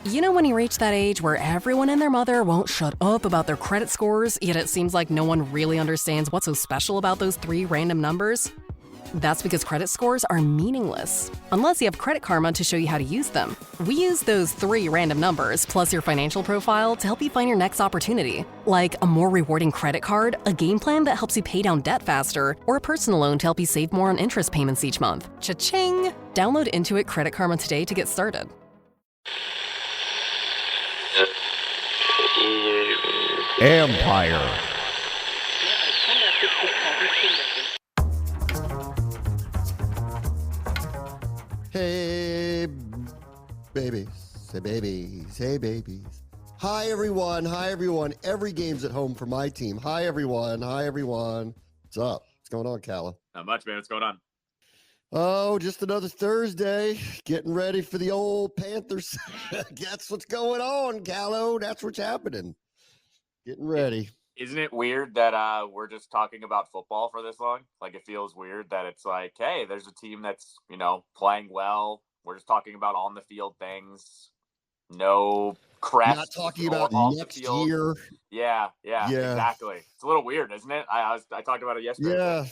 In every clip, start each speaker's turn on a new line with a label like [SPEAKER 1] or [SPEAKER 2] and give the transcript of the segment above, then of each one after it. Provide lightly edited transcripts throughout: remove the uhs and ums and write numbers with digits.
[SPEAKER 1] You know when you reach that age where everyone and their mother won't shut up about their credit scores, yet it seems like no one really understands what's so special about those 3 random numbers? That's because credit scores are meaningless, unless you have Credit Karma to show you how to use them. We use those 3 random numbers, plus your financial profile, to help you find your next opportunity. Like a more rewarding credit card, a game plan that helps you pay down debt faster, or a personal loan to help you save more on interest payments each month. Cha-ching! Download Intuit Credit Karma today to get started.
[SPEAKER 2] Ampire.
[SPEAKER 3] Hey, babies. Hey, babies. Hey, babies. Hi, everyone. Hi, everyone. Every game's at home for my team. Hi, everyone. Hi, everyone. What's up? What's going on, Callow?
[SPEAKER 4] Not much, man. What's going on?
[SPEAKER 3] Oh, just another Thursday. Getting ready for the old Panthers. That's what's going on, Callow. That's what's happening. Getting ready.
[SPEAKER 4] Isn't it weird that we're just talking about football for this long? Like, it feels weird that it's like, hey, there's a team that's, playing well. We're just talking about on the field things. No crest.
[SPEAKER 3] Not talking about next year.
[SPEAKER 4] Yeah, exactly. It's a little weird, isn't it? I talked about it yesterday.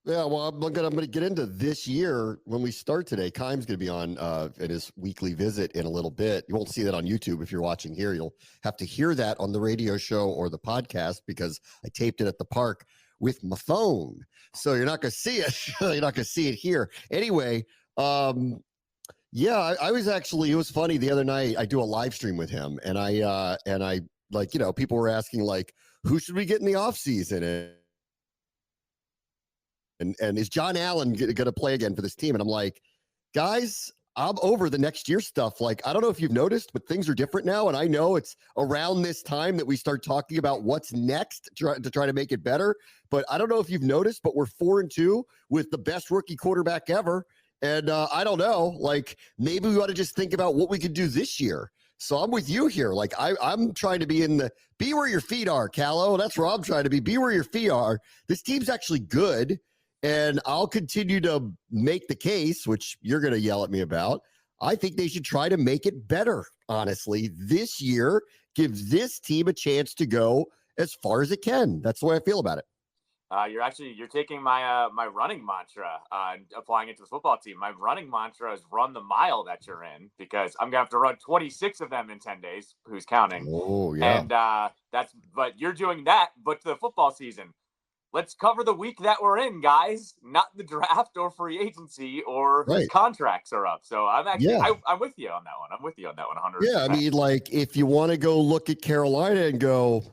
[SPEAKER 3] Yeah, well, I'm gonna get into this year when we start today. Keim's gonna be on at his weekly visit in a little bit. You won't see that on YouTube if you're watching here. You'll have to hear that on the radio show or the podcast because I taped it at the park with my phone. So you're not gonna see it. You're not gonna see it here. Anyway, I was actually, it was funny the other night. I do a live stream with him, and I people were asking like, who should we get in the off season? And is John Allen going to play again for this team? And I'm like, guys, I'm over the next year stuff. Like, I don't know if you've noticed, but things are different now. And I know it's around this time that we start talking about what's next to try to make it better. But I don't know if you've noticed, but we're 4-2 with the best rookie quarterback ever. And I don't know, like maybe we ought to just think about what we could do this year. So I'm with you here. Like I'm trying to be be where your feet are, Callow. That's where I'm trying to be. Be where your feet are. This team's actually good. And I'll continue to make the case, which you're going to yell at me about. I think they should try to make it better, honestly. This year gives this team a chance to go as far as it can. That's the way I feel about it.
[SPEAKER 4] You're taking my my running mantra and applying it to the football team. My running mantra is run the mile that you're in, because I'm going to have to run 26 of them in 10 days. Who's counting?
[SPEAKER 3] Oh, yeah.
[SPEAKER 4] And but you're doing that, but to the football season. Let's cover the week that we're in, guys, not the draft or free agency or whose contracts are up. So I'm actually, I'm with you on that one. I'm with you on that one 100%.
[SPEAKER 3] Yeah, I mean, like, if you want to go look at Carolina and go,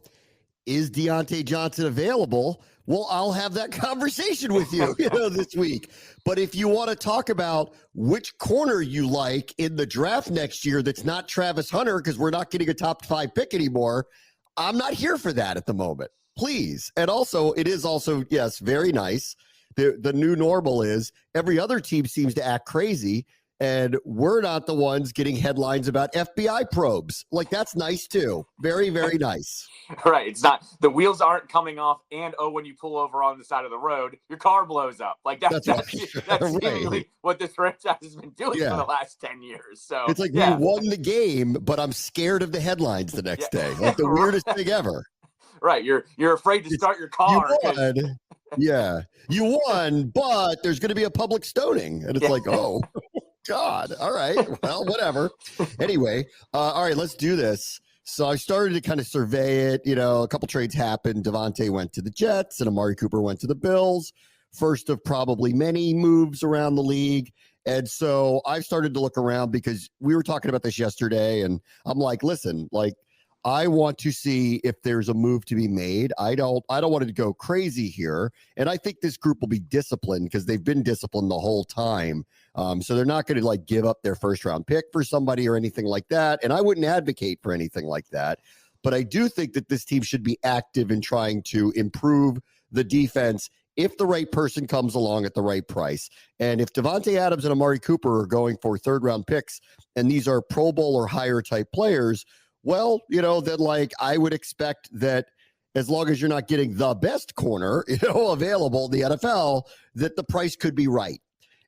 [SPEAKER 3] is Deontay Johnson available? Well, I'll have that conversation with you, this week. But if you want to talk about which corner you like in the draft next year that's not Travis Hunter, because we're not getting a top 5 pick anymore, I'm not here for that at the moment. Please. And also, it is also, yes, very nice. The new normal is every other team seems to act crazy, and we're not the ones getting headlines about FBI probes. Like, that's nice, too. Very, very nice.
[SPEAKER 4] Right. It's not, the wheels aren't coming off, and, when you pull over on the side of the road, your car blows up. Like, that's seemingly what this franchise has been doing for the last 10 years. So
[SPEAKER 3] it's like we won the game, but I'm scared of the headlines the next day. Like, the weirdest thing ever.
[SPEAKER 4] Right, you're afraid to start your car.
[SPEAKER 3] You won. Yeah, you won, but there's going to be a public stoning, and it's like, oh, God. All right, well, whatever. Anyway, all right, let's do this. So I started to kind of survey it. A couple trades happened. Devontae went to the Jets, and Amari Cooper went to the Bills. First of probably many moves around the league. And so I started to look around because we were talking about this yesterday, and I'm like, listen, like, I want to see if there's a move to be made. I don't want it to go crazy here. And I think this group will be disciplined because they've been disciplined the whole time. So they're not going to like give up their first round pick for somebody or anything like that. And I wouldn't advocate for anything like that. But I do think that this team should be active in trying to improve the defense if the right person comes along at the right price. And if Devontae Adams and Amari Cooper are going for 3rd round picks, and these are Pro Bowl or higher type players, well, then like I would expect that as long as you're not getting the best corner, available in the NFL, that the price could be right.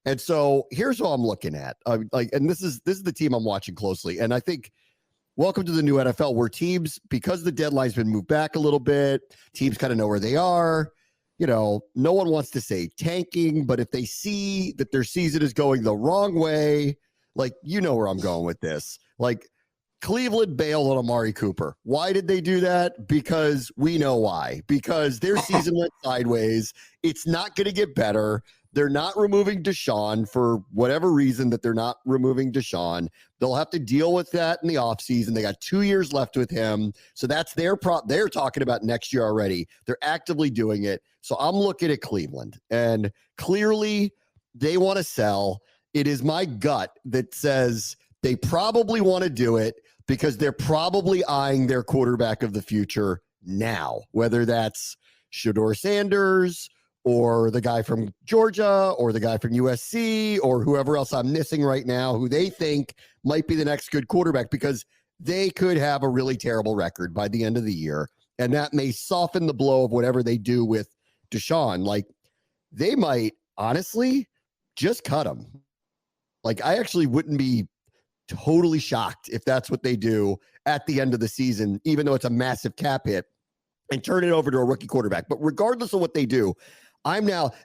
[SPEAKER 3] And so here's what I'm looking at. And this is the team I'm watching closely. And I think welcome to the new NFL where teams, because the deadline's been moved back a little bit, teams kind of know where they are. No one wants to say tanking, but if they see that their season is going the wrong way, like, where I'm going with this. Like, Cleveland bailed on Amari Cooper. Why did they do that? Because we know why. Because their season went sideways. It's not going to get better. They're not removing Deshaun for whatever reason that they're not removing Deshaun. They'll have to deal with that in the offseason. They got 2 years left with him. So that's their they're talking about next year already. They're actively doing it. So I'm looking at Cleveland, and clearly they want to sell. It is my gut that says they probably want to do it because they're probably eyeing their quarterback of the future now, whether that's Shedeur Sanders or the guy from Georgia or the guy from USC or whoever else I'm missing right now who they think might be the next good quarterback, because they could have a really terrible record by the end of the year. And that may soften the blow of whatever they do with Deshaun. Like, they might honestly just cut him. Like, I actually wouldn't be totally shocked if that's what they do at the end of the season, even though it's a massive cap hit, and turn it over to a rookie quarterback. But regardless of what they do,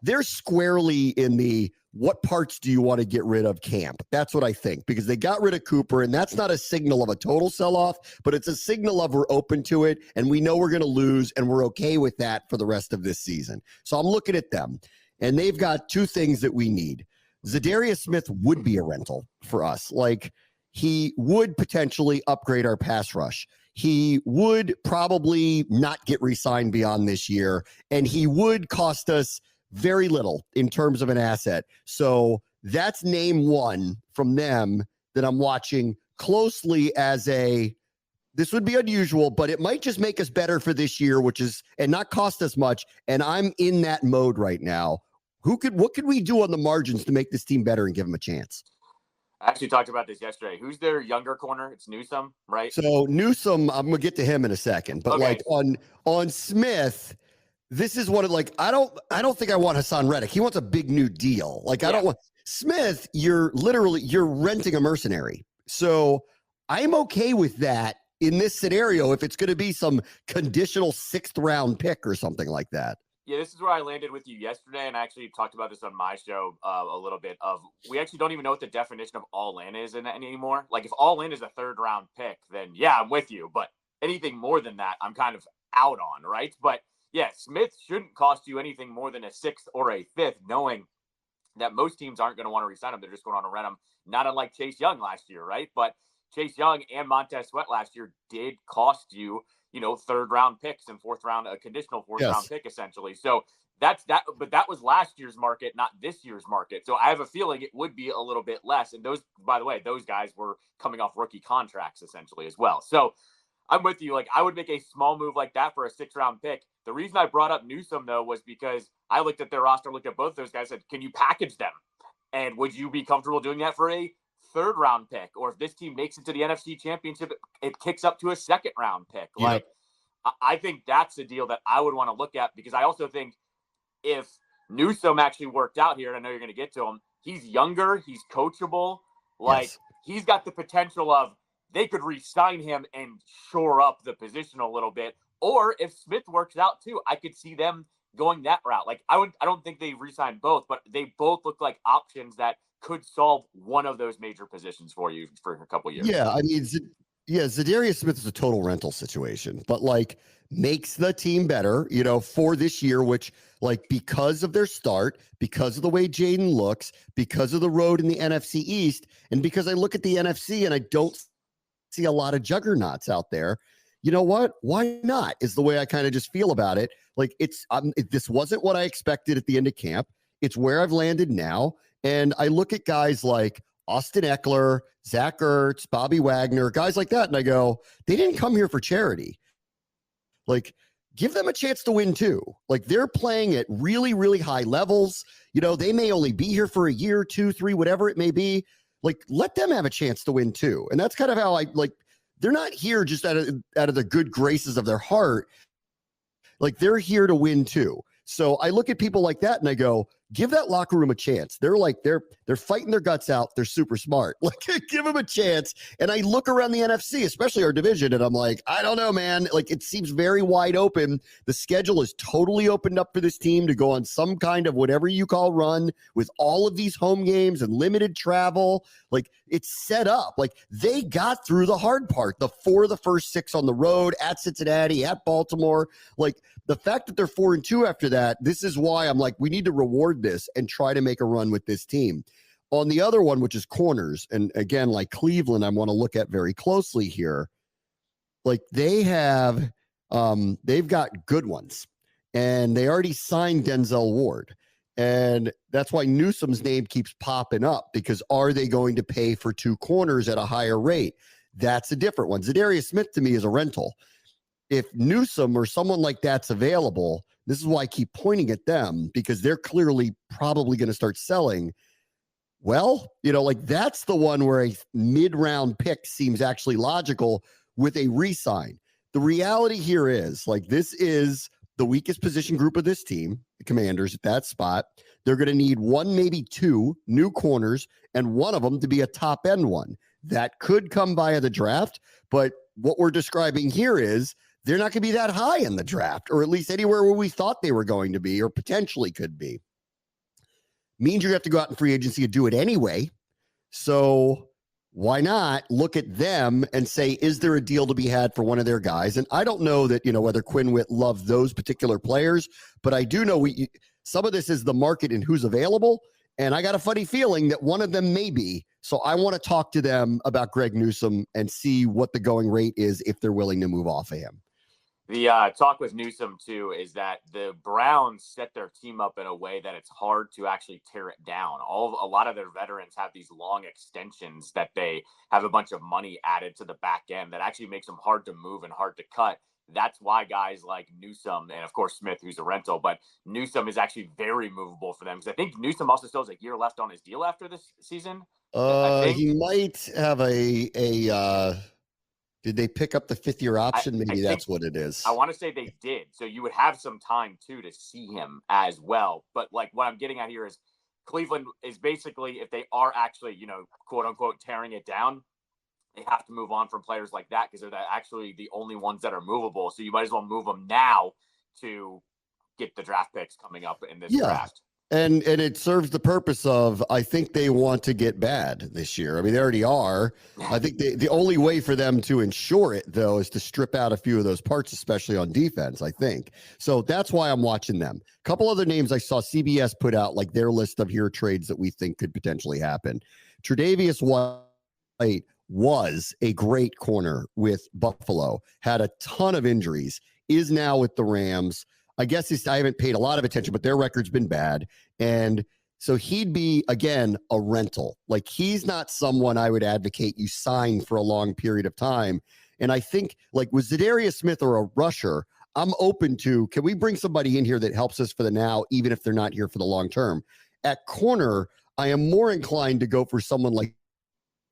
[SPEAKER 3] they're squarely in the what parts do you want to get rid of camp. That's what I think, because they got rid of Cooper, and that's not a signal of a total sell-off, but it's a signal of we're open to it, and we know we're going to lose, and we're okay with that for the rest of this season. So I'm looking at them, and they've got two things that we need. Zadarius Smith would be a rental for us. Like, he would potentially upgrade our pass rush. He would probably not get re-signed beyond this year, and he would cost us very little in terms of an asset. So that's name one from them that I'm watching closely this would be unusual, but it might just make us better for this year, and not cost us much. And I'm in that mode right now. What could we do on the margins to make this team better and give them a chance?
[SPEAKER 4] I actually talked about this yesterday. Who's their younger corner? It's Newsome, right?
[SPEAKER 3] So Newsome, I'm gonna get to him in a second, but okay. Like on Smith, this is one of, like, I don't think I want Hassan Reddick. He wants a big new deal. Like, I don't want Smith. You're renting a mercenary. So I'm okay with that in this scenario if it's going to be some conditional 6th round pick or something like that.
[SPEAKER 4] Yeah, this is where I landed with you yesterday, and I actually talked about this on my show a little bit. We actually don't even know what the definition of all in is anymore. Like, if all in is a 3rd round pick, then yeah, I'm with you. But anything more than that, I'm kind of out on, right? But yeah, Smith shouldn't cost you anything more than a 6th or a 5th, knowing that most teams aren't going to want to re-sign him. They're just going to want to rent him, not unlike Chase Young last year, right? But Chase Young and Montez Sweat last year did cost you, 3rd round picks and 4th round, a conditional 4th round pick, essentially. So that's that. But that was last year's market, not this year's market. So I have a feeling it would be a little bit less. And those, by the way, those guys were coming off rookie contracts essentially as well. So I'm with you. Like, I would make a small move like that for a 6th round pick. The reason I brought up Newsome, though, was because I looked at their roster, looked at both those guys, said, can you package them? And would you be comfortable doing that for a 3rd round pick? Or if this team makes it to the NFC Championship, it kicks up to a 2nd round pick. Yep. Like, I think that's a deal that I would want to look at, because I also think if Newsome actually worked out here, and I know you're going to get to him, he's younger, he's coachable. Like, he's got the potential of, they could re-sign him and shore up the position a little bit. Or if Smith works out too, I could see them going that route. Like, I don't think they re-sign both, but they both look like options that could solve one of those major positions for you for a couple years.
[SPEAKER 3] Yeah, I mean, Zadarius Smith is a total rental situation, but like makes the team better, for this year, which, like, because of their start, because of the way Jaden looks, because of the road in the NFC East, and because I look at the NFC and I don't see a lot of juggernauts out there. You know what? Why not? Is the way I kind of just feel about it. Like, this wasn't what I expected at the end of camp. It's where I've landed now. And I look at guys like Austin Eckler, Zach Ertz, Bobby Wagner, guys like that. And I go, they didn't come here for charity. Like, give them a chance to win too. Like, they're playing at really, really high levels. They may only be here for a year, 2, 3, whatever it may be. Like, let them have a chance to win too. And that's kind of how they're not here just out of the good graces of their heart. Like, they're here to win too. So I look at people like that and I go, give that locker room a chance. They're fighting their guts out. They're super smart. Like, give them a chance. And I look around the NFC, especially our division, and I'm like, I don't know, man. Like, it seems very wide open. The schedule is totally opened up for this team to go on some kind of whatever you call run with all of these home games and limited travel. Like, it's set up. Like, they got through the hard part. The first 6 on the road, at Cincinnati, at Baltimore. Like, the fact that they're 4-2 after that, this is why I'm like, we need to reward this and try to make a run with this team. On the other one, which is corners, and again, like Cleveland, I want to look at very closely here. Like, they've got good ones, and they already signed Denzel Ward. And that's why Newsome's name keeps popping up, because are they going to pay for 2 corners at a higher rate? That's a different one. Zadarius Smith to me is a rental. If Newsome or someone like that's available, this is why I keep pointing at them, because they're clearly probably going to start selling. Well, like, that's the one where a mid-round pick seems actually logical with a re-sign. The reality here is, like, this is the weakest position group of this team, the Commanders at that spot. They're going to need 1, maybe 2 new corners, and one of them to be a top-end one. That could come via the draft, but what we're describing here is they're not going to be that high in the draft, or at least anywhere where we thought they were going to be or potentially could be. Means you have to go out in free agency and do it anyway. So why not look at them and say, is there a deal to be had for one of their guys? And I don't know that, whether Quinn loved those particular players, but I do know some of this is the market and who's available. And I got a funny feeling that one of them may be. So I want to talk to them about Greg Newsome and see what the going rate is if they're willing to move off of him.
[SPEAKER 4] The talk with Newsome, too, is that the Browns set their team up in a way that it's hard to actually tear it down. A lot of their veterans have these long extensions that they have a bunch of money added to the back end that actually makes them hard to move and hard to cut. That's why guys like Newsome and, of course, Smith, who's a rental, but Newsome is actually very movable for them, because I think Newsome also still has a year left on his deal after this season.
[SPEAKER 3] He might have did they pick up the 5th-year option? Maybe that's what it is.
[SPEAKER 4] I want to say they did. So you would have some time, too, to see him as well. But, like, what I'm getting at here is Cleveland is basically, if they are actually, quote-unquote, tearing it down, they have to move on from players like that, because they're actually the only ones that are movable. So you might as well move them now to get the draft picks coming up in this draft.
[SPEAKER 3] And it serves the purpose of, I think they want to get bad this year. I mean, they already are. I think the only way for them to ensure it, though, is to strip out a few of those parts, especially on defense, I think. So that's why I'm watching them. A couple other names I saw CBS put out, like their list of here trades that we think could potentially happen. Tre'Davious White was a great corner with Buffalo, had a ton of injuries, is now with the Rams. I guess I haven't paid a lot of attention, but their record's been bad. And so he'd be, again, a rental. Like, he's not someone I would advocate you sign for a long period of time. And I think, like, with Zadarius Smith or a rusher, I'm open to, can we bring somebody in here that helps us for the now, even if they're not here for the long term? At corner, I am more inclined to go for someone like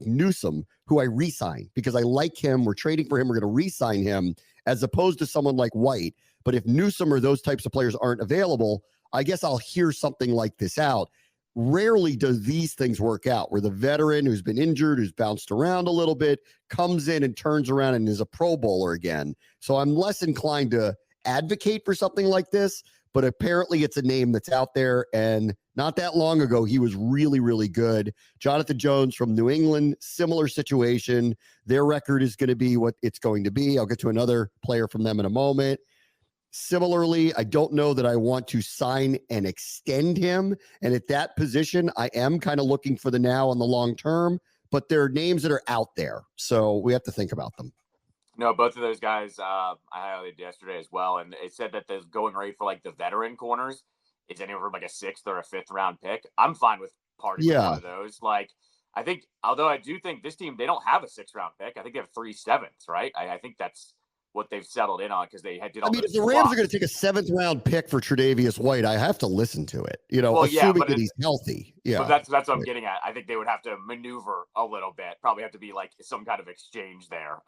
[SPEAKER 3] Newsome, who I re-sign, because I like him. We're trading for him. We're going to re-sign him, as opposed to someone like White. But if Newsome or those types of players aren't available, I guess I'll hear something like this out. Rarely do these things work out, where the veteran who's been injured, who's bounced around a little bit, comes in and turns around and is a Pro Bowler again. So I'm less inclined to advocate for something like this, but apparently it's a name that's out there. And not that long ago, he was really, really good. Jonathan Jones from New England, similar situation. Their record is going to be what it's going to be. I'll get to another player from them in a moment. Similarly, I don't know that I want to sign and extend him. And at that position, I am kind of looking for the now and the long term, but there are names that are out there. So we have to think about them.
[SPEAKER 4] No, both of those guys I highlighted yesterday as well. And it said that the going rate for, like, the veteran corners is anywhere from, like, a 6th or a 5th round pick. I'm fine with parting with one of those. Like, I think, although I do think this team, they don't have a 6th round pick. I think they have 3 7ths, right? I think that's what they've settled in on because they did all.
[SPEAKER 3] I mean, if the Rams are going to take a 7th round pick for Tre'Davious White, I have to listen to it. Assuming that he's healthy. Yeah,
[SPEAKER 4] but that's what I'm getting at. I think they would have to maneuver a little bit. Probably have to be like some kind of exchange there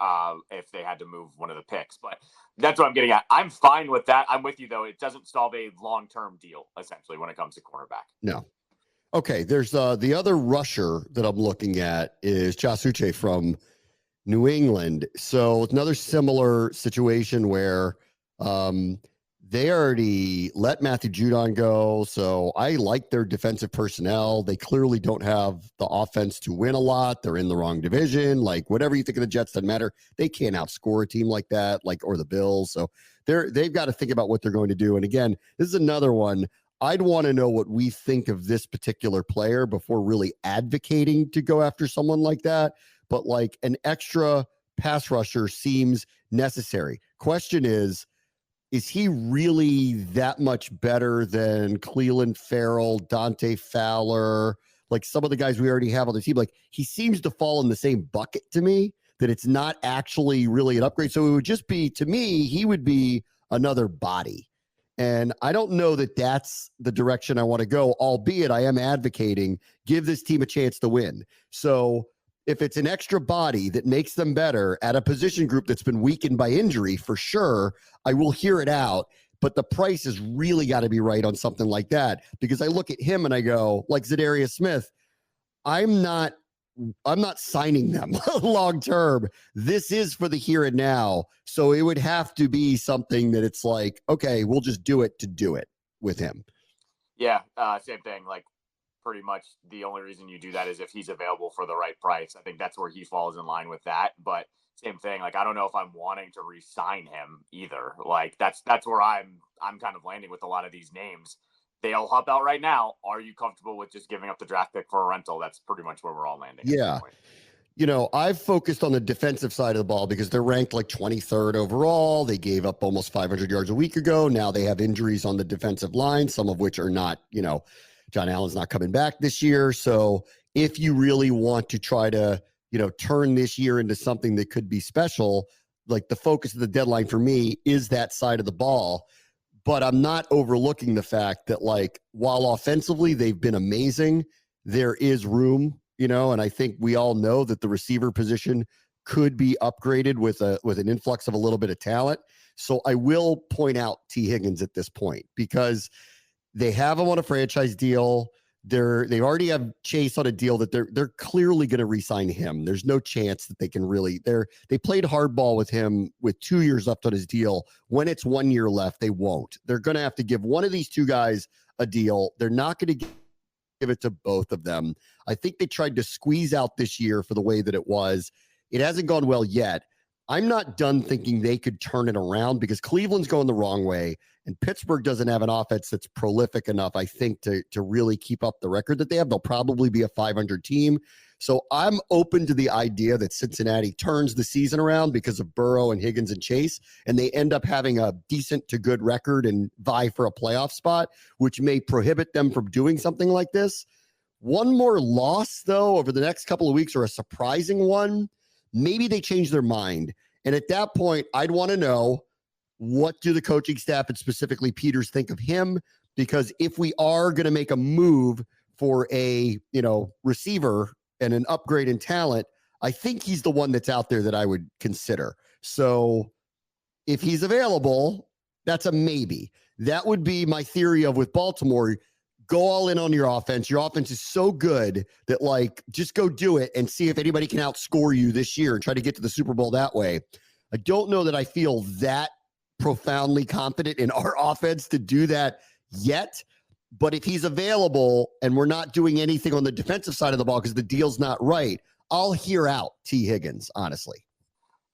[SPEAKER 4] if they had to move one of the picks. But that's what I'm getting at. I'm fine with that. I'm with you though. It doesn't solve a long-term deal essentially when it comes to cornerback.
[SPEAKER 3] No. Okay, there's the other rusher that I'm looking at is Josh Uche from New England. So it's another similar situation where they already let Matthew Judon go. So I like their defensive personnel. They clearly don't have the offense to win a lot. They're in the wrong division. Like whatever you think of the Jets doesn't matter. They can't outscore a team like that, or the Bills. So they've got to think about what they're going to do. And again, this is another one. I'd want to know what we think of this particular player before really advocating to go after someone like that. But like an extra pass rusher seems necessary. Question is he really that much better than Cleveland Farrell, Dante Fowler, like some of the guys we already have on the team? Like he seems to fall in the same bucket to me, that it's not actually really an upgrade. So it would just be, to me, he would be another body. And I don't know that that's the direction I want to go, albeit I am advocating give this team a chance to win. So if it's an extra body that makes them better at a position group that's been weakened by injury, for sure, I will hear it out. But the price has really got to be right on something like that, because I look at him and I go, like Zadarius Smith, I'm not signing them long term. This is for the here and now. So it would have to be something that it's like, okay, we'll just do it to do it with him.
[SPEAKER 4] Yeah, same thing. Like pretty much the only reason you do that is if he's available for the right price. I think that's where he falls in line with that. But same thing. Like I don't know if I'm wanting to re-sign him either. Like that's where I'm kind of landing with a lot of these names. They all hop out right now. Are you comfortable with just giving up the draft pick for a rental? That's pretty much where we're all landing.
[SPEAKER 3] Yeah. I've focused on the defensive side of the ball because they're ranked like 23rd overall. They gave up almost 500 yards a week ago. Now they have injuries on the defensive line, some of which are not, John Allen's not coming back this year. So if you really want to try to, turn this year into something that could be special, like the focus of the deadline for me is that side of the ball. But I'm not overlooking the fact that, like, while offensively they've been amazing, there is room, and I think we all know that the receiver position could be upgraded with an influx of a little bit of talent. So I will point out T. Higgins at this point because they have him on a franchise deal. They already have Chase on a deal that they're clearly going to re-sign him. There's no chance that they can really. They played hardball with him with 2 years left on his deal. When it's 1 year left, they won't. They're going to have to give one of these two guys a deal. They're not going to give it to both of them. I think they tried to squeeze out this year for the way that it was. It hasn't gone well yet. I'm not done thinking they could turn it around because Cleveland's going the wrong way and Pittsburgh doesn't have an offense that's prolific enough, I think, to really keep up the record that they have. They'll probably be a 500 team. So I'm open to the idea that Cincinnati turns the season around because of Burrow and Higgins and Chase, and they end up having a decent to good record and vie for a playoff spot, which may prohibit them from doing something like this. One more loss, though, over the next couple of weeks, or a surprising one, maybe they change their mind. And at that point, I'd want to know, what do the coaching staff and specifically Peters think of him? Because if we are going to make a move for a, receiver and an upgrade in talent, I think he's the one that's out there that I would consider. So if he's available, that's a maybe. That would be my theory of with Baltimore. Go all in on your offense. Your offense is so good that, like, just go do it and see if anybody can outscore you this year and try to get to the Super Bowl that way. I don't know that I feel that profoundly confident in our offense to do that yet. But if he's available and we're not doing anything on the defensive side of the ball because the deal's not right, I'll hear out T. Higgins, honestly.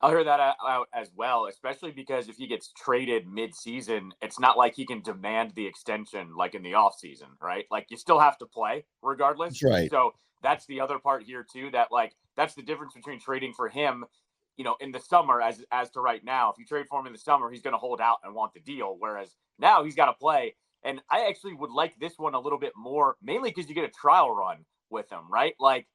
[SPEAKER 4] I'll hear that out as well, especially because if he gets traded mid-season, it's not like he can demand the extension like in the offseason, right? Like you still have to play regardless.
[SPEAKER 3] That's right.
[SPEAKER 4] So that's the other part here too, that like that's the difference between trading for him, in the summer as to right now. If you trade for him in the summer, he's going to hold out and want the deal, whereas now he's got to play. And I actually would like this one a little bit more, mainly because you get a trial run with him, right? Like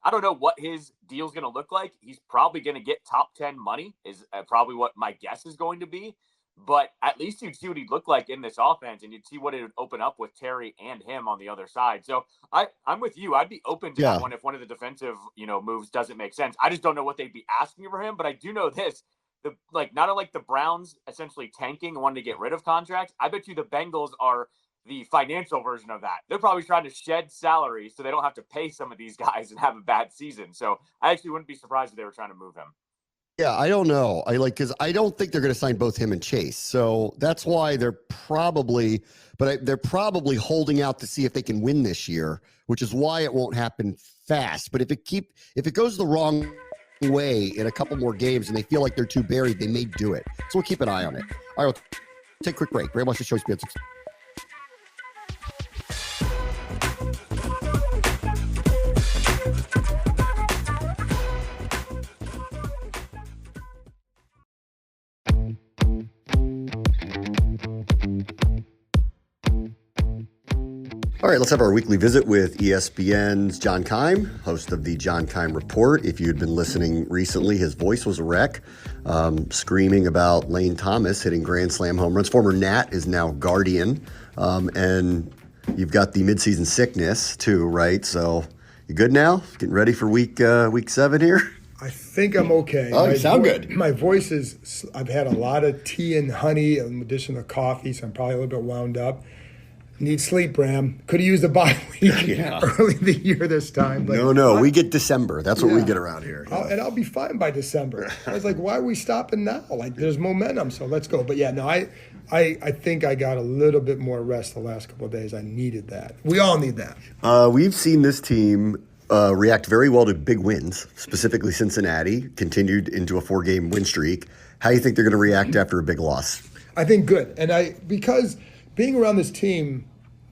[SPEAKER 4] I don't know what his deal's going to look like. He's probably going to get top 10 money is probably what my guess is going to be. But at least you'd see what he'd look like in this offense, and you'd see what it would open up with Terry and him on the other side. So I'm with you. I'd be open to that one if one of the defensive, moves doesn't make sense. I just don't know what they'd be asking for him. But I do know this. Not unlike the Browns essentially tanking and wanting to get rid of contracts, I bet you the Bengals are the financial version of that. They're probably trying to shed salary so they don't have to pay some of these guys and have a bad season. So I actually wouldn't be surprised if they were trying to move him.
[SPEAKER 3] Yeah, I don't know. Because I don't think they're going to sign both him and Chase. So that's why they're probably holding out to see if they can win this year, which is why it won't happen fast. But if it goes the wrong way in a couple more games and they feel like they're too buried, they may do it. So we'll keep an eye on it. All right, we'll take a quick break. Bram wants to show ESPN. All right, let's have our weekly visit with ESPN's John Keim, host of the John Keim Report. If you had been listening recently, his voice was a wreck, screaming about Lane Thomas hitting grand slam home runs. Former Nat is now Guardian, and you've got the midseason sickness too, right? So you good now? Getting ready for week 7 here?
[SPEAKER 2] I think I'm okay.
[SPEAKER 3] Oh, you sound good.
[SPEAKER 2] My voice I've had a lot of tea and honey in addition to coffee, so I'm probably a little bit wound up. Need sleep, Bram. Could have used a bye week early in the year this time. But
[SPEAKER 3] No. We get December. That's what we get around here.
[SPEAKER 2] And I'll be fine by December. I was like, why are we stopping now? Like, there's momentum, so let's go. But I think I got a little bit more rest the last couple of days. I needed that. We all need that.
[SPEAKER 3] We've seen this team react very well to big wins, specifically Cincinnati, continued into a 4-game win streak. How do you think they're going to react after a big loss?
[SPEAKER 2] I think good. Because being around this team,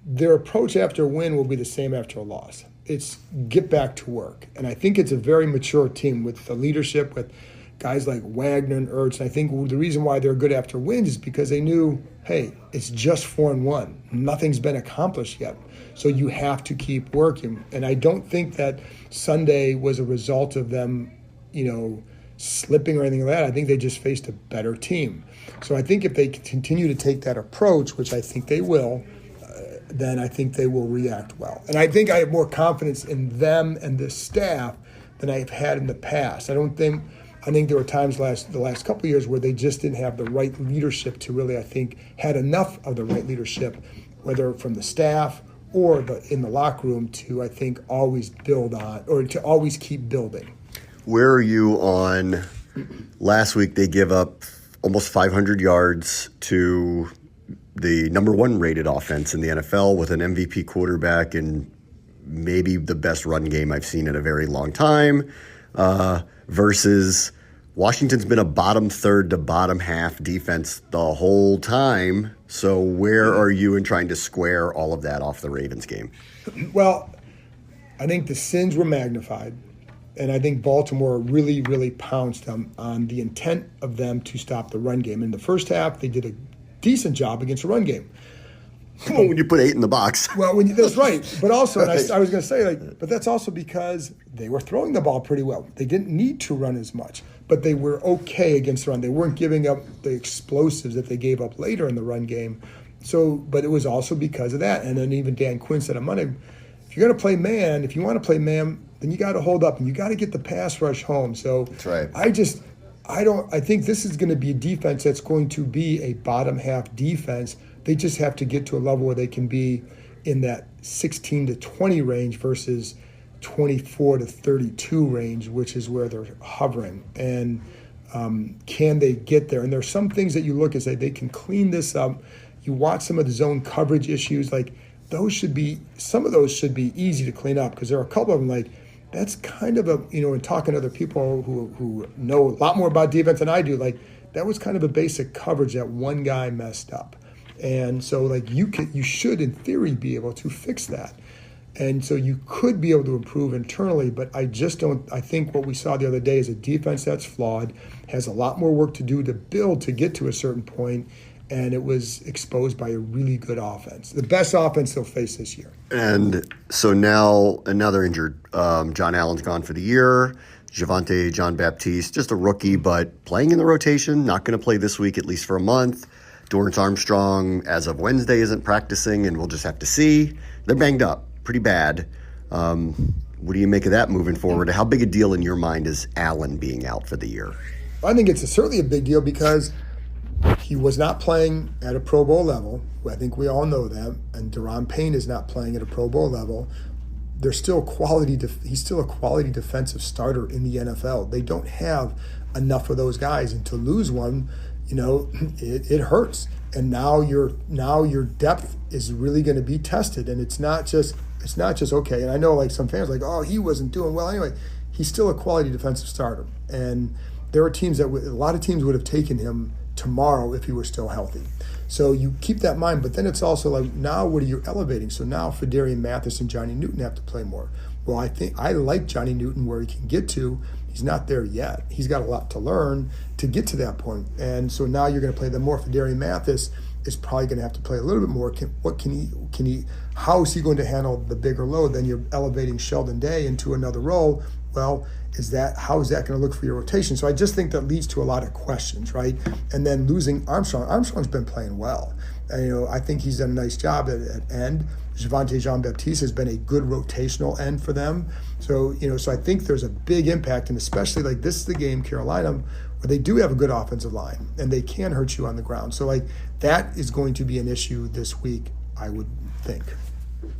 [SPEAKER 2] their approach after a win will be the same after a loss. It's get back to work. And I think it's a very mature team with the leadership, with guys like Wagner and Ertz. And I think the reason why they're good after wins is because they knew, hey, it's just 4-1. Nothing's been accomplished yet. So you have to keep working. And I don't think that Sunday was a result of them, slipping or anything like that. I think they just faced a better team. So I think if they continue to take that approach, which I think they will, then I think they will react well. And I think I have more confidence in them and the staff than I've had in the past. I think there were times the last couple of years where they just didn't have the right leadership to really, I think, had enough of the right leadership, whether from the staff or in the locker room to, I think, always build on or to always keep building.
[SPEAKER 3] Where are you on last week? They give up almost 500 yards to the number 1 rated offense in the NFL with an MVP quarterback and maybe the best run game I've seen in a very long time, versus Washington's been a bottom third to bottom half defense the whole time. So where are you in trying to square all of that off the Ravens game?
[SPEAKER 2] Well, I think the sins were magnified. And I think Baltimore really, really pounced on the intent of them to stop the run game. In the first half, they did a decent job against the run game.
[SPEAKER 3] Well, when you put 8 in the box.
[SPEAKER 2] Well, that's right. But also, and I was going to say, but that's also because they were throwing the ball pretty well. They didn't need to run as much, but they were okay against the run. They weren't giving up the explosives that they gave up later in the run game. So, but it was also because of that. And then even Dan Quinn said on Monday, if you're going to play man, if you want to play man, then you got to hold up and you got to get the pass rush home. So
[SPEAKER 3] that's right.
[SPEAKER 2] I think this is going to be a defense that's going to be a bottom half defense. They just have to get to a level where they can be in that 16 to 20 range versus 24 to 32 range, which is where they're hovering. And can they get there? And there's some things that you look and say they can clean this up. You watch some of the zone coverage issues, some of those should be easy to clean up because there are a couple of them that's kind of in talking to other people who know a lot more about defense than I do, that was kind of a basic coverage that one guy messed up. And so you should in theory be able to fix that. And so you could be able to improve internally, but I think what we saw the other day is a defense that's flawed, has a lot more work to do to build to get to a certain point, and it was exposed by a really good offense. The best offense they'll face this year.
[SPEAKER 3] And so now they're injured. John Allen's gone for the year. Javonte Jean-Baptiste, just a rookie, but playing in the rotation, not going to play this week, at least for a month. Dorrance Armstrong, as of Wednesday, isn't practicing, and we'll just have to see. They're banged up pretty bad. What do you make of that moving forward? How big a deal in your mind is Allen being out for the year?
[SPEAKER 2] I think it's certainly a big deal because he was not playing at a Pro Bowl level. I think we all know that. And Deron Payne is not playing at a Pro Bowl level. He's still a quality defensive starter in the NFL. They don't have enough of those guys, and to lose one, it hurts. And now your depth is really going to be tested, and it's not just okay. And I know like some fans are like, oh, he wasn't doing well anyway. He's still a quality defensive starter, and there are teams a lot of teams would have taken him tomorrow if he were still healthy. So you keep that in mind, but then it's also like, now what are you elevating? So now Fedarian Mathis and Johnny Newton have to play more. Well, I think I like Johnny Newton where he can get to. He's not there yet. He's got a lot to learn to get to that point. And so now you're going to play them more. Fedarian Mathis is probably going to have to play a little bit more. How is he going to handle the bigger load? Then you're elevating Sheldon Day into another role. Well, how is that going to look for your rotation? So I just think that leads to a lot of questions, right? And then losing Armstrong. Armstrong's been playing well. And, I think he's done a nice job at end. Javonte Jean-Baptiste has been a good rotational end for them. So, so I think there's a big impact, and especially like this is the game, Carolina, where they do have a good offensive line and they can hurt you on the ground. So like that is going to be an issue this week, I would think.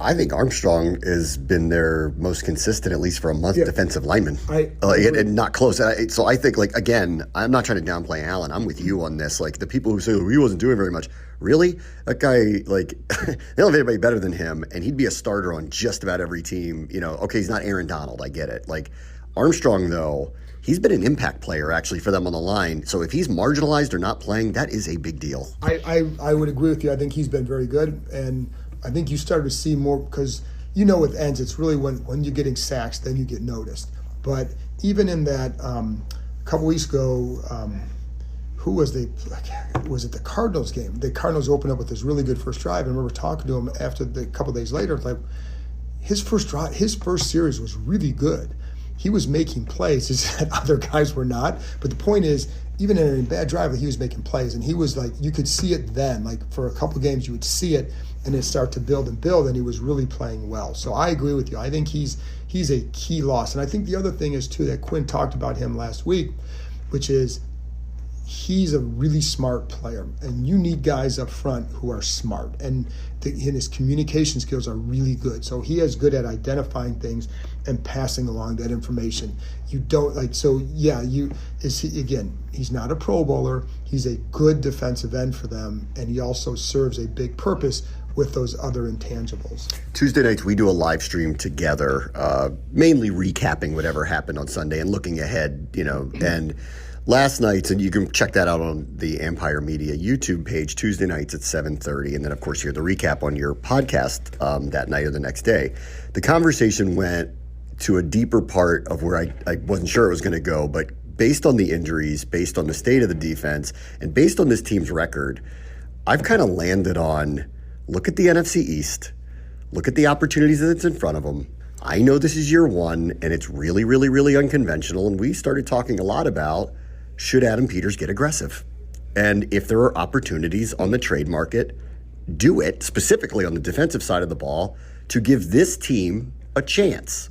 [SPEAKER 3] I think Armstrong has been their most consistent, at least for a month, defensive lineman. And not close. So I think, again, I'm not trying to downplay Allen. I'm with you on this. Like, the people who say, he wasn't doing very much. Really? That guy, they don't have anybody better than him, and he'd be a starter on just about every team. Okay, he's not Aaron Donald. I get it. Like, Armstrong, though, he's been an impact player, actually, for them on the line. So if he's marginalized or not playing, that is a big deal.
[SPEAKER 2] I would agree with you. I think he's been very good, and I think you started to see more because, with ends, it's really when you're getting sacks, then you get noticed. But even in that a couple weeks ago, was it the Cardinals game? The Cardinals opened up with this really good first drive. I remember talking to him after a couple days later. It's like his first series was really good. He was making plays. It's that other guys were not. But the point is, even in a bad drive, he was making plays, and he was like, you could see it then. Like for a couple games, you would see it, and it start to build, and he was really playing well. So I agree with you. I think he's a key loss. And I think the other thing is, too, that Quinn talked about him last week, which is he's a really smart player. And you need guys up front who are smart. And his communication skills are really good. So he is good at identifying things and passing along that information. You don't he's not a Pro Bowler. He's a good defensive end for them. And he also serves a big purpose with those other intangibles.
[SPEAKER 3] Tuesday nights, we do a live stream together, mainly recapping whatever happened on Sunday and looking ahead, and last night, and you can check that out on the Ampire Media YouTube page, Tuesday nights at 7:30, and then, of course, hear the recap on your podcast that night or the next day. The conversation went to a deeper part of where I wasn't sure it was going to go, but based on the injuries, based on the state of the defense, and based on this team's record, I've kind of landed on, look at the NFC East, look at the opportunities that's in front of them. I know this is year one, and it's really, really, really unconventional, and we started talking a lot about, should Adam Peters get aggressive? And if there are opportunities on the trade market, do it, specifically on the defensive side of the ball, to give this team a chance,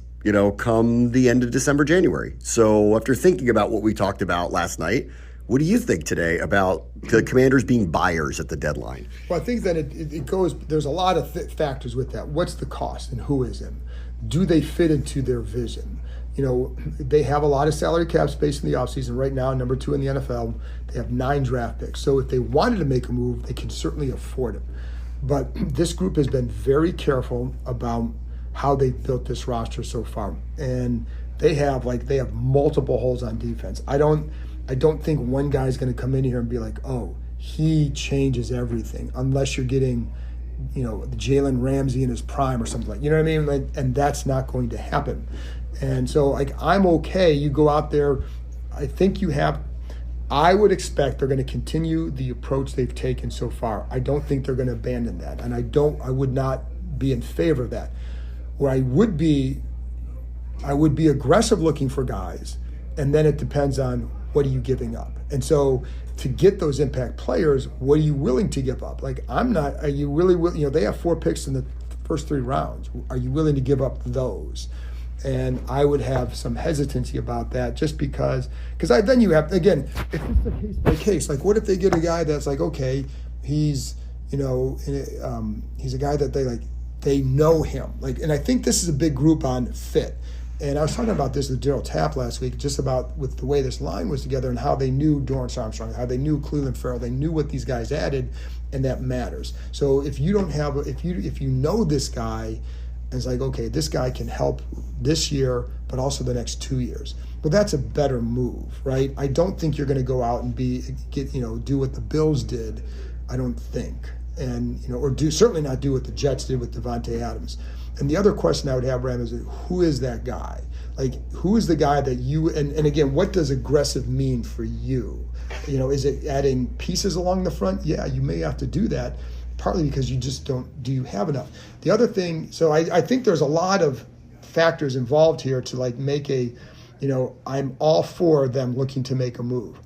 [SPEAKER 3] come the end of December, January. So after thinking about what we talked about last night, what do you think today about the Commanders being buyers at the deadline?
[SPEAKER 2] Well, I think that it goes, there's a lot of factors with that. What's the cost and who is in? Do they fit into their vision? They have a lot of salary cap space in the offseason right now, number 2 in the NFL. They have 9 draft picks. So if they wanted to make a move, they can certainly afford it. But this group has been very careful about how they've built this roster so far. And they have multiple holes on defense. I don't think one guy's going to come in here and be like, oh, he changes everything, unless you're getting, Jalen Ramsey in his prime or something like, you know what I mean? And that's not going to happen. And so, I'm okay. You go out there. I think you have I would expect they're going to continue the approach they've taken so far. I don't think they're going to abandon that, and I would not be in favor of that. Where I would be aggressive looking for guys, and then it depends on what are you giving up. And so to get those impact players, what are you willing to give up? Like, are you really willing? They have 4 picks in the first 3 rounds. Are you willing to give up those? And I would have some hesitancy about that, just because then you have, again, if it's a case by case, like what if they get a guy that's like, okay, he's he's a guy that they know him, and I think this is a big group on fit. And I was talking about this with Daryl Tapp last week, just about with the way this line was together and how they knew Dorrance Armstrong, how they knew Cleveland Farrell, they knew what these guys added, and that matters. So if you don't have, if you know this guy, and it's like, okay, this guy can help this year, but also the next 2 years. Well, that's a better move, right? I don't think you're going to go out and do what the Bills did. I don't think, and certainly not do what the Jets did with Devontae Adams. And the other question I would have, Bram, is who is that guy? Like, who is the guy that you, and again, what does aggressive mean for you? Is it adding pieces along the front? Yeah, you may have to do that, partly because you just do you have enough? The other thing, so I think there's a lot of factors involved here to make I'm all for them looking to make a move,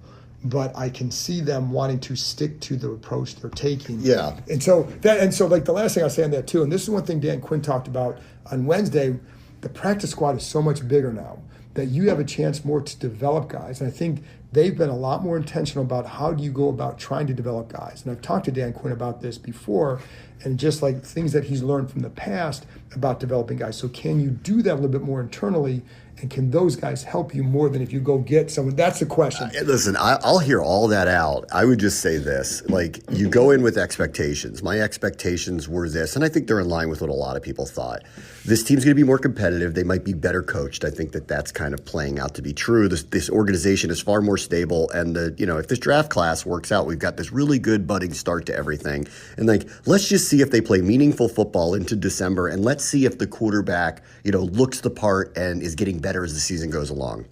[SPEAKER 2] but I can see them wanting to stick to the approach they're taking.
[SPEAKER 3] Yeah.
[SPEAKER 2] And so the last thing I'll say on that too, and this is one thing Dan Quinn talked about on Wednesday, the practice squad is so much bigger now that you have a chance more to develop guys. And I think they've been a lot more intentional about how do you go about trying to develop guys. And I've talked to Dan Quinn about this before, and just like things that he's learned from the past about developing guys. So can you do that a little bit more internally? And can those guys help you more than if you go get someone? That's the question.
[SPEAKER 3] Listen, I'll hear all that out. I would just say this. You go in with expectations. My expectations were this, and I think they're in line with what a lot of people thought. This team's going to be more competitive. They might be better coached. I think that's kind of playing out to be true. This organization is far more stable, and if this draft class works out, we've got this really good budding start to everything. And let's just see if they play meaningful football into December, and let's see if the quarterback, looks the part and is getting better as the season goes along.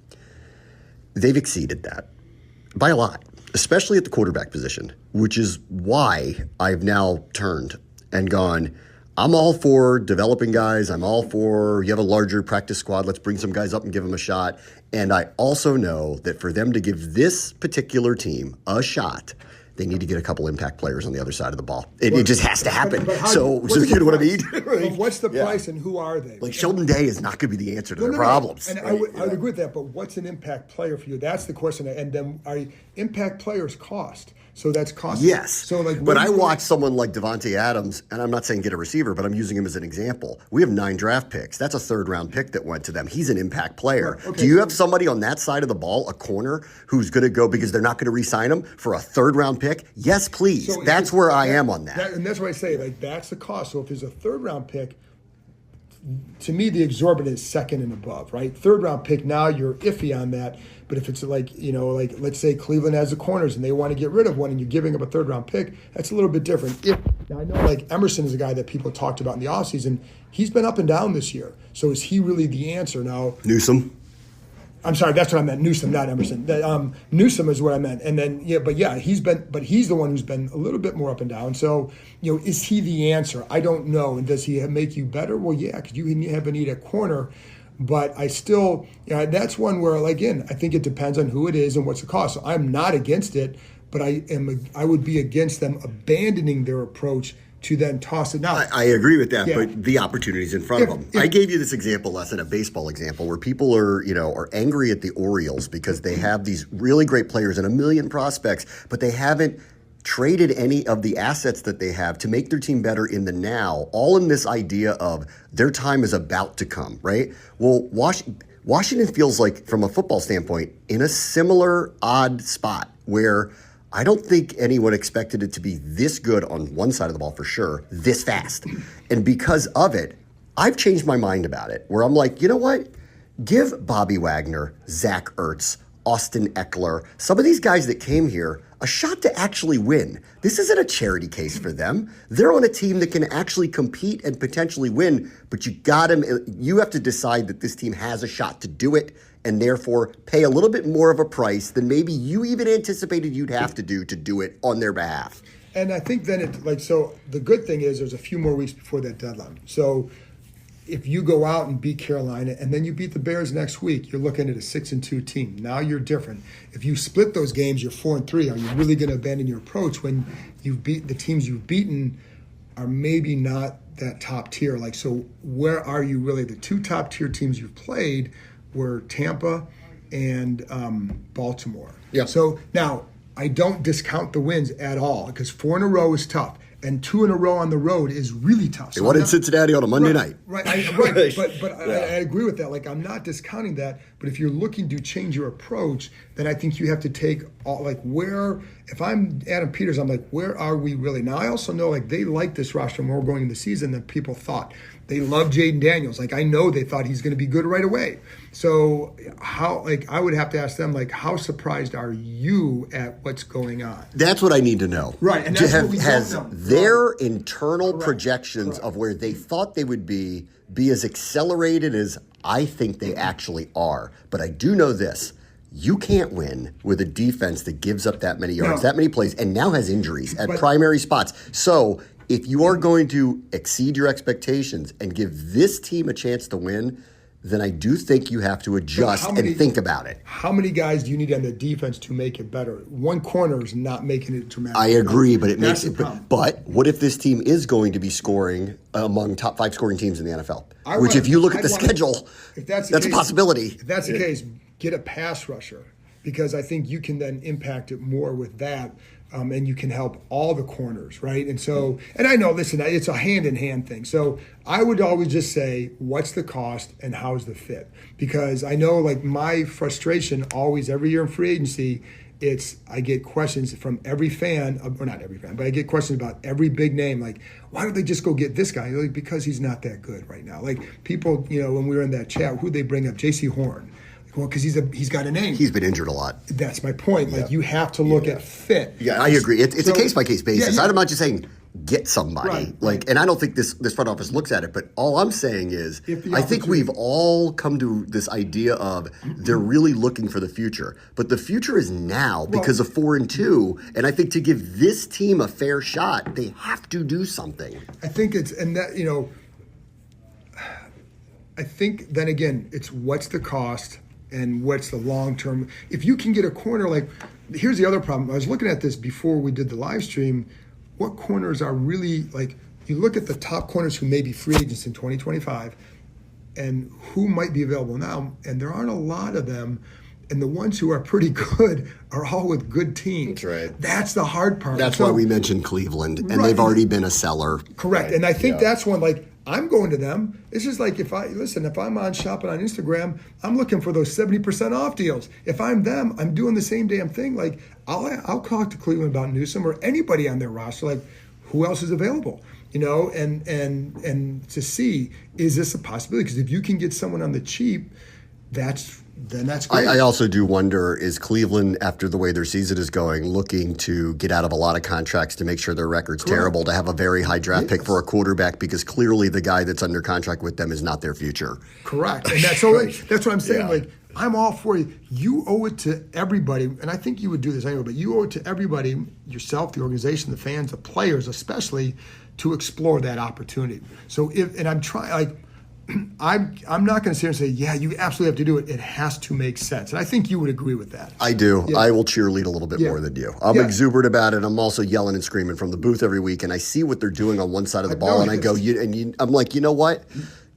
[SPEAKER 3] They've exceeded that by a lot, especially at the quarterback position, which is why I've now turned and gone, I'm all for developing guys. I'm all for, you have a larger practice squad. Let's bring some guys up and give them a shot. And I also know that for them to give this particular team a shot, they need to get a couple impact players on the other side of the ball. It just has to happen. So you know what I mean?
[SPEAKER 2] What's the price and who are they?
[SPEAKER 3] Sheldon Day is not going to be the answer to their problems.
[SPEAKER 2] And I would agree with that, but what's an impact player for you? That's the question. And then impact players cost. So that's costly.
[SPEAKER 3] Yes. So but I watch someone like Devontae Adams, and I'm not saying get a receiver, but I'm using him as an example. We have 9 draft picks. That's a 3rd-round pick that went to them. He's an impact player. Right. Okay. Do you have somebody on that side of the ball, a corner, who's going to go because they're not going to re-sign him for a 3rd-round pick? Yes, please. So that's where I am on that.
[SPEAKER 2] And that's why I say, that's the cost. So if there's a 3rd-round pick, to me, the exorbitant is 2nd and above, right? 3rd-round pick, now you're iffy on that. But if it's let's say Cleveland has the corners and they want to get rid of one and you're giving up a 3rd-round pick, that's a little bit different. Now I know Emerson is a guy that people talked about in the offseason. He's been up and down this year. So is he really the answer now?
[SPEAKER 3] Newsome.
[SPEAKER 2] I'm sorry, that's what I meant. Newsome, not Emerson. Newsome is what I meant. And then he's the one who's been a little bit more up and down. So, is he the answer? I don't know. And does he make you better? Well, yeah, because you have a need at corner. But I still, that's one where, again, I think it depends on who it is and what's the cost. So I'm not against it, but I would be against them abandoning their approach to then toss it out.
[SPEAKER 3] I agree with that, but the opportunity's in front of them. I gave you this example lesson, a baseball example, where people are angry at the Orioles because they have these really great players and a million prospects, but they haven't traded any of the assets that they have to make their team better in the now, all in this idea of their time is about to come, right? Well, Washington feels like, from a football standpoint, in a similar odd spot where I don't think anyone expected it to be this good on one side of the ball for sure, this fast. And because of it, I've changed my mind about it, where I'm like, you know what? Give Bobby Wagner, Zach Ertz, Austin Eckler, some of these guys that came here, a shot to actually win. This isn't a charity case for them. They're on a team that can actually compete and potentially win, but you have to decide that this team has a shot to do it, and therefore pay a little bit more of a price than maybe you even anticipated you'd have to do it on their behalf.
[SPEAKER 2] And I think then so the good thing is there's a few more weeks before that deadline. So if you go out and beat Carolina and then you beat the Bears next week, you're looking at a 6-2 team. Now you're different. If you split those games, you're 4-3. Are you really going to abandon your approach when you've beat the teams you've beaten are maybe not that top tier? Like, so where are you really? The two top tier teams you've played were Tampa and Baltimore.
[SPEAKER 3] Yeah.
[SPEAKER 2] So now I don't discount the wins at all because 4 in a row is tough. And 2 in a row on the road is really tough.
[SPEAKER 3] They won in Cincinnati on a Monday night.
[SPEAKER 2] Right. But I agree with that. Like, I'm not discounting that. But if you're looking to change your approach, then I think you have to take all, like, where, if I'm Adam Peters, I'm like, where are we really? Now, I also know, like, they like this roster more going into the season than people thought. They love Jaden Daniels. Like, I know they thought he's going to be good right away. So how, like, I would have to ask them, like, how surprised are you at what's going on?
[SPEAKER 3] That's what I need to know.
[SPEAKER 2] Right. And that's what we
[SPEAKER 3] has
[SPEAKER 2] don't know.
[SPEAKER 3] Their internal projections of where they thought they would be as accelerated as I think they actually are. But I do know this. You can't win with a defense that gives up that many yards, that many plays, and now has injuries at primary spots. So if you are going to exceed your expectations and give this team a chance to win, then I do think you have to adjust and think about it.
[SPEAKER 2] How many guys do you need on the defense to make it better? One corner is not making it dramatic.
[SPEAKER 3] I agree, but it makes it. But what if this team is going to be scoring among top 5 scoring teams in the NFL? If you look at the schedule, that's a possibility.
[SPEAKER 2] If that's the case, get a pass rusher because I think you can then impact it more with that. And you can help all the corners, right? And so, and I know, listen, it's a hand-in-hand thing. So I would always just say, what's the cost and how's the fit? Because I know, like, my frustration always, every year in free agency, I get questions from every fan, or not every fan, but I get questions about every big name, like, why don't they just go get this guy? Like, because he's not that good right now. Like, people, when we were in that chat, who'd they bring up? J.C. Horn. Well, because he's got a name.
[SPEAKER 3] He's been injured a lot.
[SPEAKER 2] That's my point. Like, you have to look at fit.
[SPEAKER 3] Yeah, I agree. It's a case-by-case basis. I'm not just saying get somebody. And I don't think this front office looks at it, but all I'm saying is I think we've all come to this idea of they're really looking for the future. But the future is now because of 4-2. And I think to give this team a fair shot, they have to do something.
[SPEAKER 2] I think I think then again, it's what's the cost and what's the long term. If you can get a corner, like, here's the other problem. I was looking at this before we did the live stream. What corners are really, like, you look at the top corners who may be free agents in 2025 and who might be available now, and there aren't a lot of them. And the ones who are pretty good are all with good teams.
[SPEAKER 3] That's right.
[SPEAKER 2] That's the hard part.
[SPEAKER 3] That's why we mentioned Cleveland, and they've already been a seller.
[SPEAKER 2] Correct. Right. And I think that's one, like, I'm going to them. It's just like if I'm on shopping on Instagram, I'm looking for those 70% off deals. If I'm them, I'm doing the same damn thing. Like, I'll talk to Cleveland about Newsome or anybody on their roster, like, who else is available? And to see, is this a possibility? Because if you can get someone on the cheap, then that's great.
[SPEAKER 3] I also do wonder, is Cleveland, after the way their season is going, looking to get out of a lot of contracts to make sure their record's terrible, to have a very high draft pick for a quarterback, because clearly the guy that's under contract with them is not their future.
[SPEAKER 2] Correct. And that's what I'm saying. Like, I'm all for you. You owe it to everybody, and I think you would do this anyway, but you owe it to everybody, yourself, the organization, the fans, the players especially, to explore that opportunity. So I'm not going to sit here and say, yeah, you absolutely have to do it. It has to make sense. And I think you would agree with that.
[SPEAKER 3] I do. Yeah. I will cheerlead a little bit more than you. I'm exuberant about it. I'm also yelling and screaming from the booth every week, and I see what they're doing on one side of the ball, and I go, I'm like, you know what?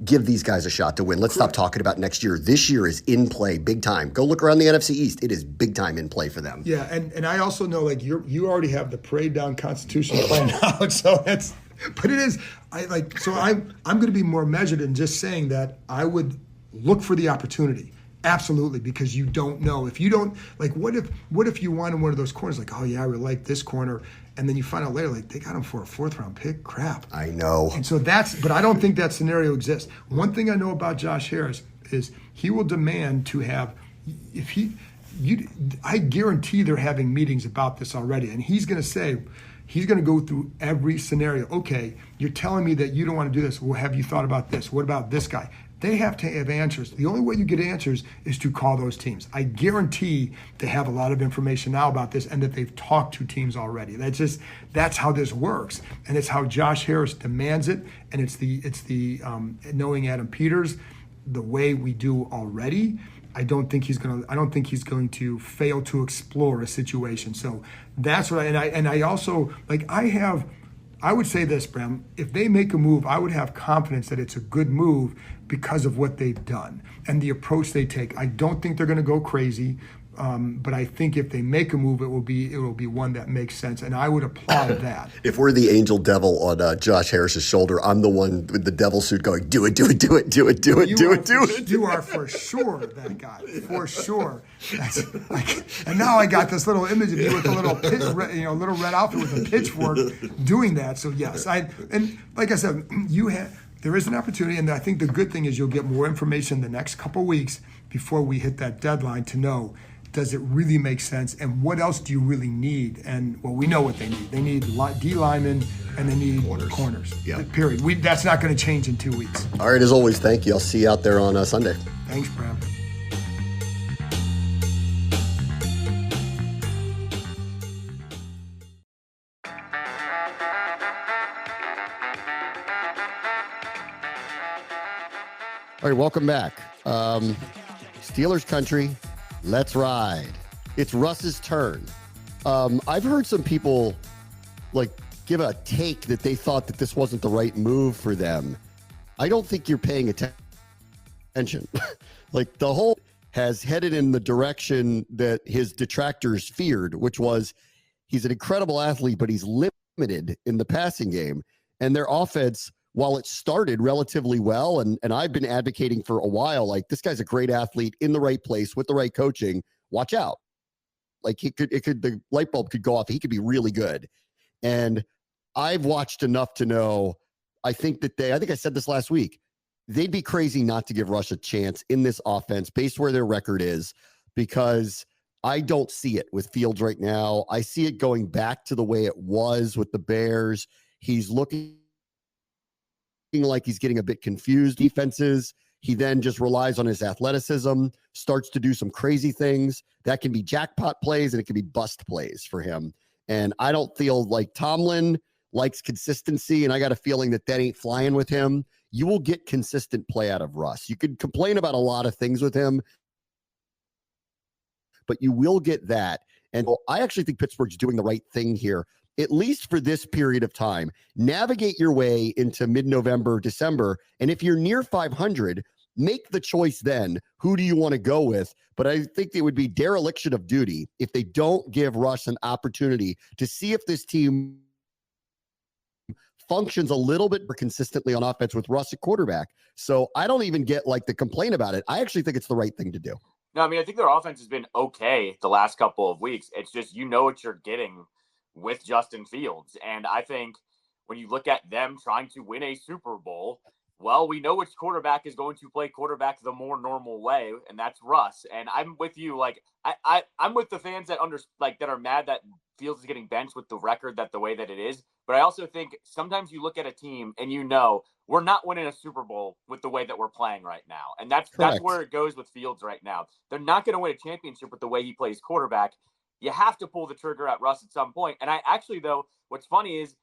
[SPEAKER 3] Give these guys a shot to win. Let's stop talking about next year. This year is in play big time. Go look around the NFC East. It is big time in play for them.
[SPEAKER 2] Yeah, and I also know, like, you already have the parade down Constitution planned out, so that's – but it is, I'm going to be more measured in just saying that I would look for the opportunity. Absolutely, because you don't know. If you don't, like, what if you wanted one of those corners, like, oh yeah, I really like this corner, and then you find out later, like, they got him for a 4th-round pick? Crap.
[SPEAKER 3] I know.
[SPEAKER 2] And so but I don't think that scenario exists. One thing I know about Josh Harris is he will demand to have, I guarantee they're having meetings about this already, and he's going to go through every scenario. Okay, you're telling me that you don't want to do this. Well, have you thought about this? What about this guy? They have to have answers. The only way you get answers is to call those teams. I guarantee they have a lot of information now about this and that they've talked to teams already. That's how this works. And it's how Josh Harris demands it. And it's the knowing Adam Peters the way we do already. I don't think he's going to fail to explore a situation. So that's what I also I would say this, Bram, if they make a move, I would have confidence that it's a good move because of what they've done and the approach they take. I don't think they're going to go crazy, but I think if they make a move, it will be one that makes sense, and I would applaud that.
[SPEAKER 3] If we're the angel devil on Josh Harris's shoulder, I'm the one with the devil suit going, do it.
[SPEAKER 2] You are for sure that guy, for sure. And now I got this little image of you with a little little red outfit with a pitchfork doing that. So yes, and like I said, there is an opportunity, and I think the good thing is you'll get more information the next couple weeks before we hit that deadline to know, does it really make sense, and what else do you really need? And well, we know what they need. They need D linemen, and they need corners.
[SPEAKER 3] Yeah.
[SPEAKER 2] Period. That's not going to change in 2 weeks.
[SPEAKER 3] All right, as always, thank you. I'll see you out there on Sunday.
[SPEAKER 2] Thanks, Bram.
[SPEAKER 3] All right, welcome back. Steelers country, let's ride. It's Russ's turn. I've heard some people give a take that they thought that this wasn't the right move for them. I don't think you're paying attention. The whole has headed in the direction that his detractors feared, which was he's an incredible athlete, but he's limited in the passing game. And their offense, while it started relatively well, and I've been advocating for a while, this guy's a great athlete in the right place with the right coaching. Watch out. The light bulb could go off. He could be really good. And I've watched enough to know, I think I said this last week, they'd be crazy not to give Russ a chance in this offense based where their record is, because I don't see it with Fields right now. I see it going back to the way it was with the Bears. He's looking like he's getting a bit confused. Defenses, he then just relies on his athleticism, starts to do some crazy things. That can be jackpot plays and it can be bust plays for him. And I don't feel like Tomlin likes consistency, and I got a feeling that ain't flying with him. You will get consistent play out of Russ. You could complain about a lot of things with him, but you will get that. And I actually think Pittsburgh's doing the right thing here, at least for this period of time. Navigate your way into mid-November, December, and if you're near 500, make the choice then. Who do you want to go with? But I think it would be dereliction of duty if they don't give Russ an opportunity to see if this team functions a little bit more consistently on offense with Russ at quarterback. So I don't even get the complaint about it. I actually think it's the right thing to do.
[SPEAKER 4] No, I think their offense has been okay the last couple of weeks. It's just, what you're getting with Justin Fields. And I think when you look at them trying to win a Super Bowl, well, we know which quarterback is going to play quarterback the more normal way, and that's Russ. And I'm with you. I'm with the fans that that are mad that Fields is getting benched with the record the way that it is. But I also think sometimes you look at a team and we're not winning a Super Bowl with the way that we're playing right now. And that's where it goes with Fields right now. They're not going to win a championship with the way he plays quarterback. You have to pull the trigger at Russ at some point. And I actually, though, what's funny is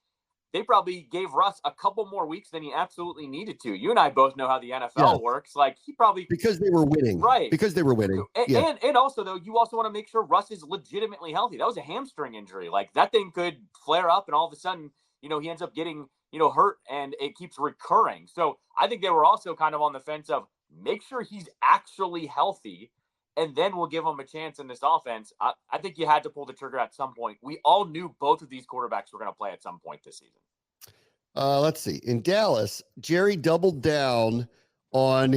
[SPEAKER 4] they probably gave Russ a couple more weeks than he absolutely needed to. You and I both know how the NFL works. He probably... Because
[SPEAKER 3] they were winning.
[SPEAKER 4] Right.
[SPEAKER 3] Because they were winning.
[SPEAKER 4] And also, though, you also want to make sure Russ is legitimately healthy. That was a hamstring injury. That thing could flare up and all of a sudden, he ends up getting, hurt and it keeps recurring. So I think they were also kind of on the fence of make sure he's actually healthy, and then we'll give him a chance in this offense. I think you had to pull the trigger at some point. We all knew both of these quarterbacks were going to play at some point this season.
[SPEAKER 3] Let's see. In Dallas, Jerry doubled down on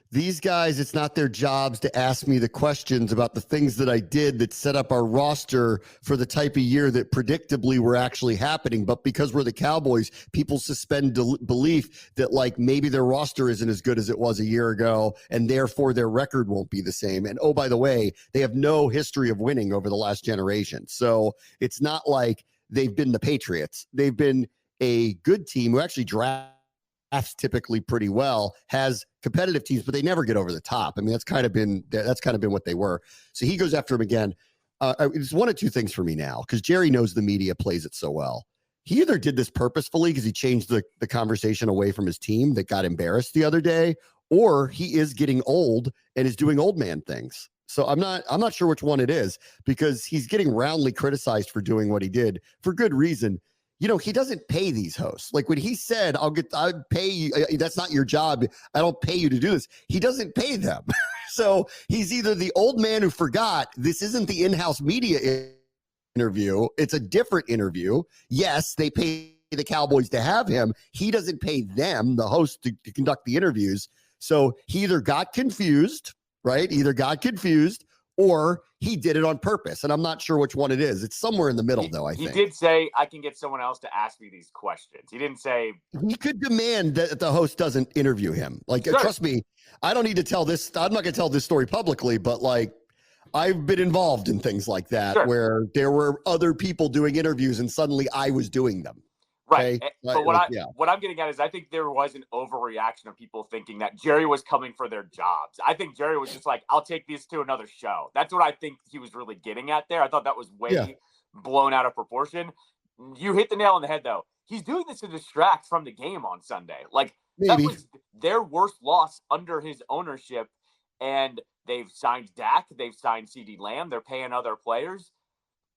[SPEAKER 3] these guys, it's not their jobs to ask me the questions about the things that I did that set up our roster for the type of year that predictably were actually happening. But because we're the Cowboys, people suspend belief that maybe their roster isn't as good as it was a year ago, and therefore their record won't be the same. And oh, by the way, they have no history of winning over the last generation. So it's not like they've been the Patriots. They've been a good team who actually drafted drafts typically pretty well, has competitive teams, but they never get over the top. I mean, that's kind of been what they were. So he goes after him again. It's one of two things for me now, because Jerry knows the media plays it so well. He either did this purposefully because he changed the conversation away from his team that got embarrassed the other day, or he is getting old and is doing old man things. So I'm not sure which one it is, because he's getting roundly criticized for doing what he did for good reason. You know, he doesn't pay these hosts. Like when he said, I'll pay you. That's not your job. I don't pay you to do this. He doesn't pay them. So he's either the old man who forgot this isn't the in-house media interview. It's a different interview. Yes, they pay the Cowboys to have him. He doesn't pay them, the host, to conduct the interviews. So he either got confused, right? Or he did it on purpose. And I'm not sure which one it is. It's somewhere in the middle, though, I think.
[SPEAKER 4] He did say, I can get someone else to ask me these questions. He didn't say...
[SPEAKER 3] He could demand that the host doesn't interview him. Like, sure. Trust me, I don't need to tell this. I'm not going to tell this story publicly, but, like, I've been involved in things like that, sure, where there were other people doing interviews and suddenly I was doing them.
[SPEAKER 4] Right. Okay? But what I'm getting at is I think there was an overreaction of people thinking that Jerry was coming for their jobs. I think Jerry was just like, I'll take these to another show. That's what I think he was really getting at there. I thought that was way blown out of proportion. You hit the nail on the head, though. He's doing this to distract from the game on Sunday. Like, that was their worst loss under his ownership. And they've signed Dak. They've signed CeeDee Lamb. They're paying other players.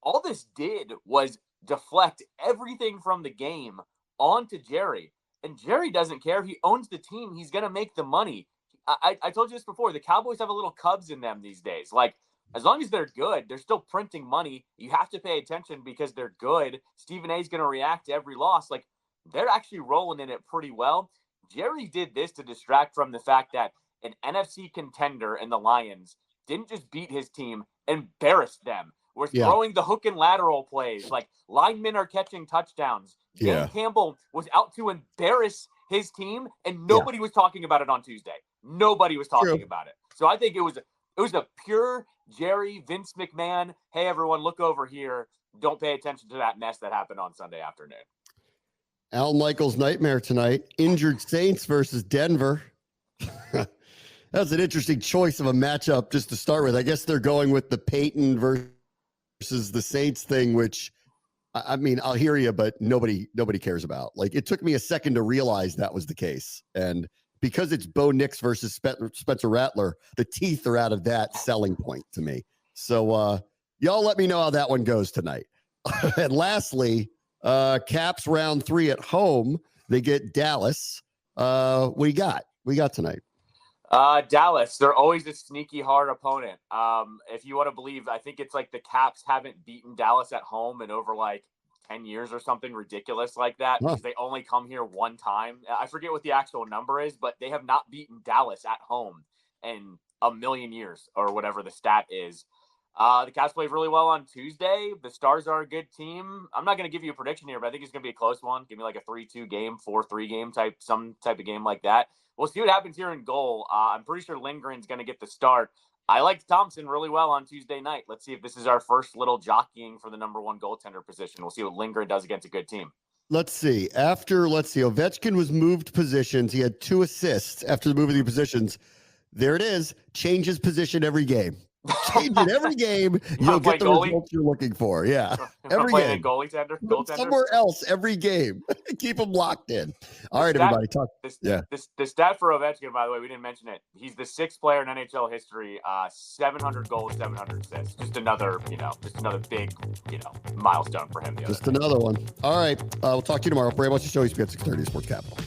[SPEAKER 4] All this did was deflect everything from the game onto Jerry. And Jerry doesn't care. He owns the team. He's going to make the money. I told you this before. The Cowboys have a little Cubs in them these days. Like, as long as they're good, they're still printing money. You have to pay attention because they're good. Stephen A is going to react to every loss. Like, they're actually rolling in it pretty well. Jerry did this to distract from the fact that an NFC contender and the Lions didn't just beat his team, embarrassed them. We're throwing the hook and lateral plays. Like, linemen are catching touchdowns. Dan Campbell was out to embarrass his team, and nobody was talking about it on Tuesday. Nobody was talking about it. So I think it was a pure Jerry, Vince McMahon, hey, everyone, look over here. Don't pay attention to that mess that happened on Sunday afternoon.
[SPEAKER 3] Al Michaels' nightmare tonight. Injured Saints versus Denver. That's an interesting choice of a matchup just to start with. I guess they're going with the Peyton versus the Saints thing, which, I mean, I'll hear you, but nobody cares about. Like, it took me a second to realize that was the case. And because it's Bo Nix versus Spencer Rattler, the teeth are out of that selling point to me. So y'all let me know how that one goes tonight. And lastly, Caps round 3 at home. They get Dallas. What do you got? What do you got tonight?
[SPEAKER 4] Dallas, they're always a sneaky hard opponent. If you want to believe, I think it's like the Caps haven't beaten Dallas at home in over like 10 years or something ridiculous like that, because they only come here one time. I forget what the actual number is, but they have not beaten Dallas at home in a million years or whatever the stat is. The Caps played really well on Tuesday. The Stars are a good team. I'm not going to give you a prediction here, but I think it's going to be a close one. Give me like a 3-2 game, 4-3 game some type of game like that. We'll see what happens here in goal. I'm pretty sure Lindgren's going to get the start. I liked Thompson really well on Tuesday night. Let's see if this is our first little jockeying for the number 1 goaltender position. We'll see what Lindgren does against a good team.
[SPEAKER 3] Let's see. Ovechkin was moved positions. He had 2 assists after the moving the positions. There it is. Changes position every game. Change it every game. You'll get the results you're looking for. Yeah. Every game.
[SPEAKER 4] Goaltender.
[SPEAKER 3] Somewhere else every game. Keep them locked in. All right, everybody.
[SPEAKER 4] The stat for Ovechkin, by the way, we didn't mention it. He's the 6th player in NHL history, 700 goals, 700 assists. Just another big, milestone for him. Just
[SPEAKER 3] another one. All right. We'll talk to you tomorrow. Bram, what's the show? ESPN 630 Sports Capital.